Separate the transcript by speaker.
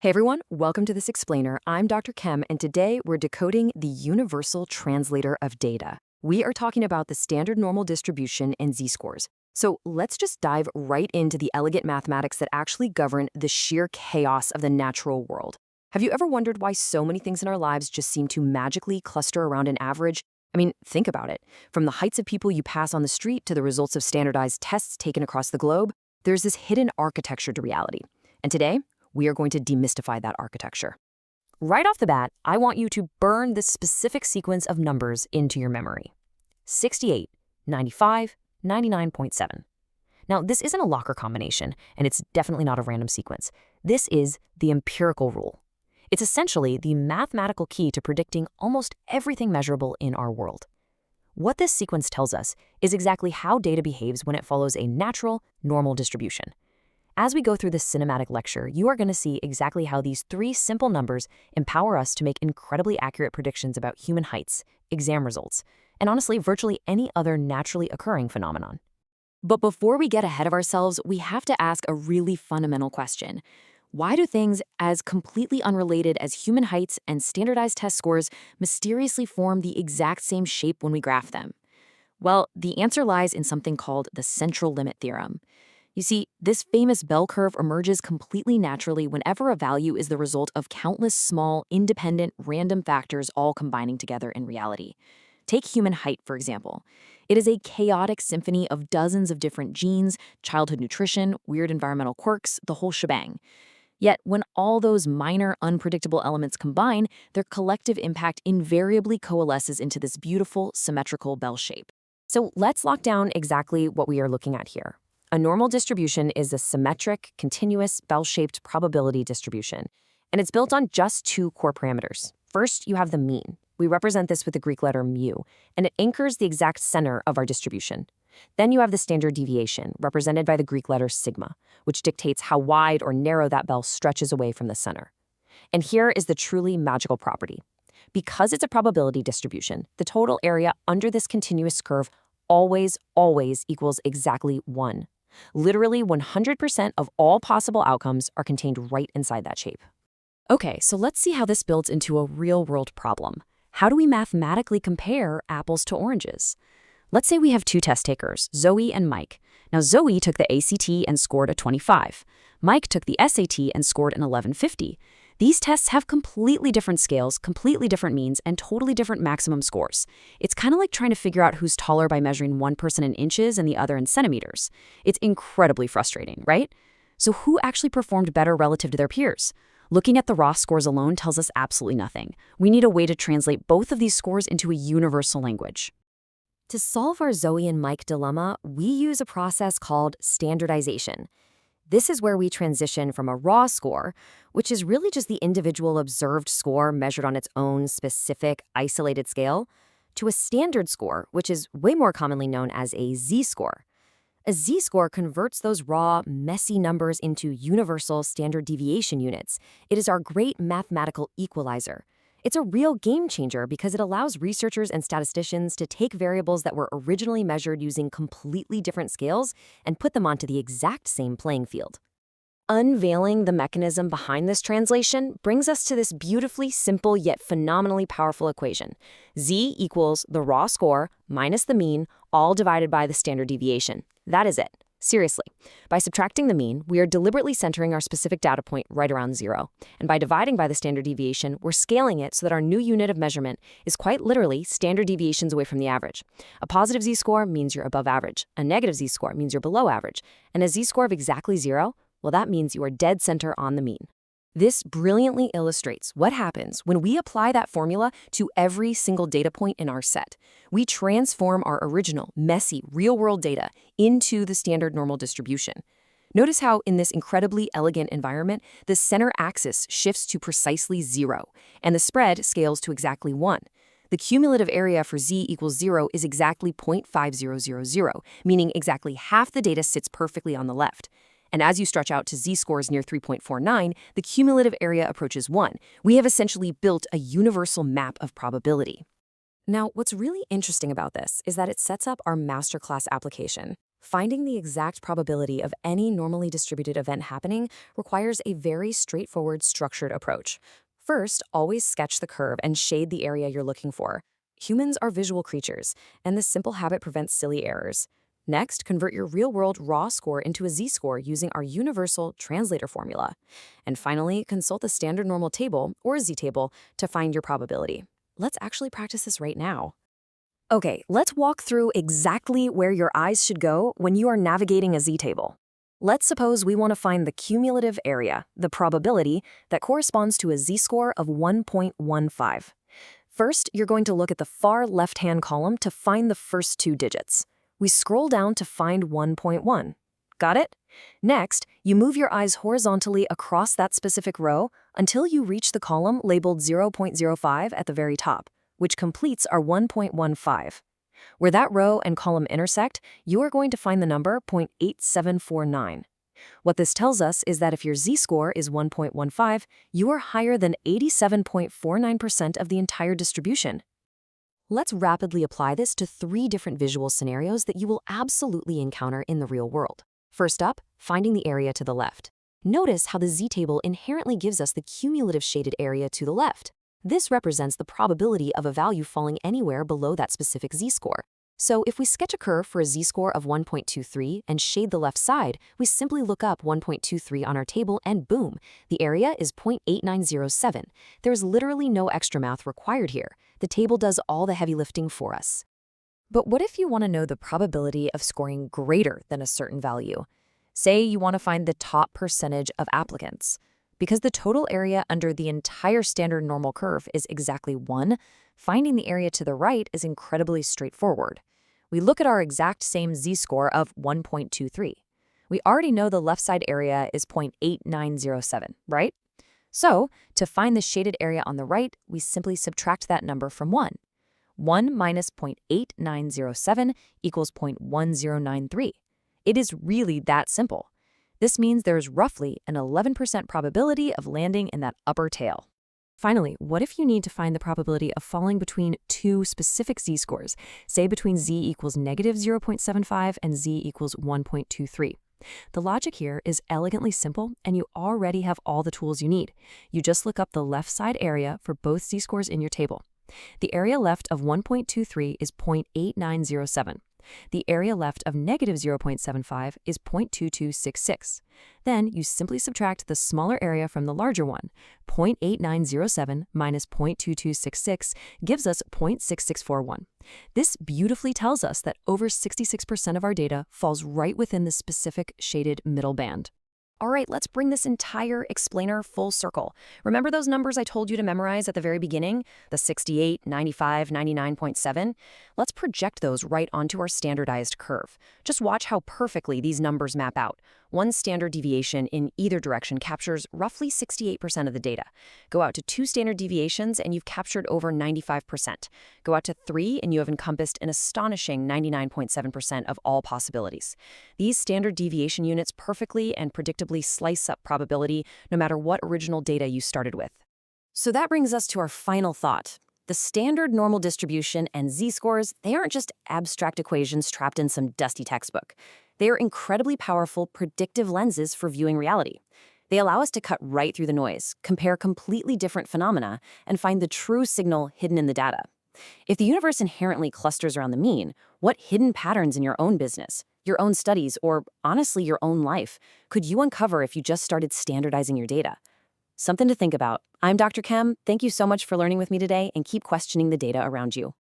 Speaker 1: Hey everyone, welcome to this explainer. I'm Dr. Chem, and today we're decoding the universal translator of data. We are talking about the standard normal distribution and z-scores. So let's just dive right into the elegant mathematics that actually govern the sheer chaos of the natural world. Have you ever wondered why so many things in our lives just seem to magically cluster around an average? I mean, think about it. From the heights of people you pass on the street to the results of standardized tests taken across the globe, there's this hidden architecture to reality. And today, we are going to demystify that architecture. Right off the bat, I want you to burn this specific sequence of numbers into your memory. 68, 95, 99.7. Now, this isn't a locker combination, and it's definitely not a random sequence. This is the empirical rule. It's essentially the mathematical key to predicting almost everything measurable in our world. What this sequence tells us is exactly how data behaves when it follows a natural, normal distribution. As we go through this cinematic lecture, you are going to see exactly how these three simple numbers empower us to make incredibly accurate predictions about human heights, exam results, and honestly, virtually any other naturally occurring phenomenon. But before we get ahead of ourselves, we have to ask a really fundamental question. Why do things as completely unrelated as human heights and standardized test scores mysteriously form the exact same shape when we graph them? Well, the answer lies in something called the central limit theorem. You see, this famous bell curve emerges completely naturally whenever a value is the result of countless small, independent, random factors all combining together in reality. Take human height, for example. It is a chaotic symphony of dozens of different genes, childhood nutrition, weird environmental quirks, the whole shebang. Yet, when all those minor, unpredictable elements combine, their collective impact invariably coalesces into this beautiful, symmetrical bell shape. So let's lock down exactly what we are looking at here. A normal distribution is a symmetric, continuous, bell-shaped probability distribution, and it's built on just two core parameters. First, you have the mean. We represent this with the Greek letter mu, and it anchors the exact center of our distribution. Then you have the standard deviation, represented by the Greek letter sigma, which dictates how wide or narrow that bell stretches away from the center. And here is the truly magical property. Because it's a probability distribution, the total area under this continuous curve always equals exactly 1. Literally 100% of all possible outcomes are contained right inside that shape. Okay, so let's see how this builds into a real-world problem. How do we mathematically compare apples to oranges? Let's say we have two test takers, Zoe and Mike. Now, Zoe took the ACT and scored a 25. Mike took the SAT and scored an 1150. These tests have completely different scales, completely different means, and totally different maximum scores. It's kind of like trying to figure out who's taller by measuring one person in inches and the other in centimeters. It's incredibly frustrating, right? So who actually performed better relative to their peers? Looking at the raw scores alone tells us absolutely nothing. We need a way to translate both of these scores into a universal language. To solve our Zoe and Mike dilemma, we use a process called standardization. This is where we transition from a raw score, which is really just the individual observed score measured on its own specific, isolated scale, to a standard score, which is way more commonly known as a z-score. A z-score converts those raw, messy numbers into universal standard deviation units. It is our great mathematical equalizer. It's a real game changer because it allows researchers and statisticians to take variables that were originally measured using completely different scales and put them onto the exact same playing field. Unveiling the mechanism behind this translation brings us to this beautifully simple yet phenomenally powerful equation. Z equals the raw score minus the mean, all divided by the standard deviation. That is it. Seriously, by subtracting the mean, we are deliberately centering our specific data point right around 0. And by dividing by the standard deviation, we're scaling it so that our new unit of measurement is quite literally standard deviations away from the average. A positive z-score means you're above average. A negative z-score means you're below average. And a z-score of exactly 0, well, that means you are dead center on the mean. This brilliantly illustrates what happens when we apply that formula to every single data point in our set. We transform our original, messy, real-world data into the standard normal distribution. Notice how, in this incredibly elegant environment, the center axis shifts to precisely 0, and the spread scales to exactly 1. The cumulative area for z equals 0 is exactly 0.5000, meaning exactly half the data sits perfectly on the left. And as you stretch out to z-scores near 3.49, the cumulative area approaches 1. We have essentially built a universal map of probability. Now, what's really interesting about this is that it sets up our masterclass application. Finding the exact probability of any normally distributed event happening requires a very straightforward, structured approach. First, always sketch the curve and shade the area you're looking for. Humans are visual creatures, and this simple habit prevents silly errors. Next, convert your real-world raw score into a z-score using our universal translator formula. And finally, consult the standard normal table, or z-table, to find your probability. Let's actually practice this right now. Okay, let's walk through exactly where your eyes should go when you are navigating a z-table. Let's suppose we want to find the cumulative area, the probability, that corresponds to a z-score of 1.15. First, you're going to look at the far left-hand column to find the first two digits. We scroll down to find 1.1. Got it? Next, you move your eyes horizontally across that specific row until you reach the column labeled 0.05 at the very top, which completes our 1.15. Where that row and column intersect, you are going to find the number 0.8749. What this tells us is that if your z-score is 1.15, you are higher than 87.49% of the entire distribution. Let's rapidly apply this to 3 different visual scenarios that you will absolutely encounter in the real world. First up, finding the area to the left. Notice how the z-table inherently gives us the cumulative shaded area to the left. This represents the probability of a value falling anywhere below that specific z-score. So if we sketch a curve for a z-score of 1.23 and shade the left side, we simply look up 1.23 on our table and boom, the area is 0.8907. There's literally no extra math required here. The table does all the heavy lifting for us. But what if you want to know the probability of scoring greater than a certain value? Say you want to find the top percentage of applicants. Because the total area under the entire standard normal curve is exactly 1, finding the area to the right is incredibly straightforward. We look at our exact same z-score of 1.23. We already know the left side area is 0.8907, right? So, to find the shaded area on the right, we simply subtract that number from 1. 1 minus 0.8907 equals 0.1093. It is really that simple. This means there's roughly an 11% probability of landing in that upper tail. Finally, what if you need to find the probability of falling between 2 specific z-scores, say between z equals negative 0.75 and z equals 1.23? The logic here is elegantly simple, and you already have all the tools you need. You just look up the left side area for both z-scores in your table. The area left of 1.23 is 0.8907. The area left of negative 0.75 is 0.2266. Then you simply subtract the smaller area from the larger one. 0.8907 minus 0.2266 gives us 0.6641. This beautifully tells us that over 66% of our data falls right within the specific shaded middle band. All right, let's bring this entire explainer full circle. Remember those numbers I told you to memorize at the very beginning? The 68, 95, 99.7? Let's project those right onto our standardized curve. Just watch how perfectly these numbers map out. One standard deviation in either direction captures roughly 68% of the data. Go out to 2 standard deviations and you've captured over 95%. Go out to 3 and you have encompassed an astonishing 99.7% of all possibilities. These standard deviation units perfectly and predictably slice up probability no matter what original data you started with. So that brings us to our final thought. The standard normal distribution and z-scores, they aren't just abstract equations trapped in some dusty textbook. They are incredibly powerful predictive lenses for viewing reality. They allow us to cut right through the noise, compare completely different phenomena, and find the true signal hidden in the data. If the universe inherently clusters around the mean, what hidden patterns in your own business, your own studies, or honestly your own life could you uncover if you just started standardizing your data? Something to think about. I'm Dr. Chem. Thank you so much for learning with me today, and keep questioning the data around you.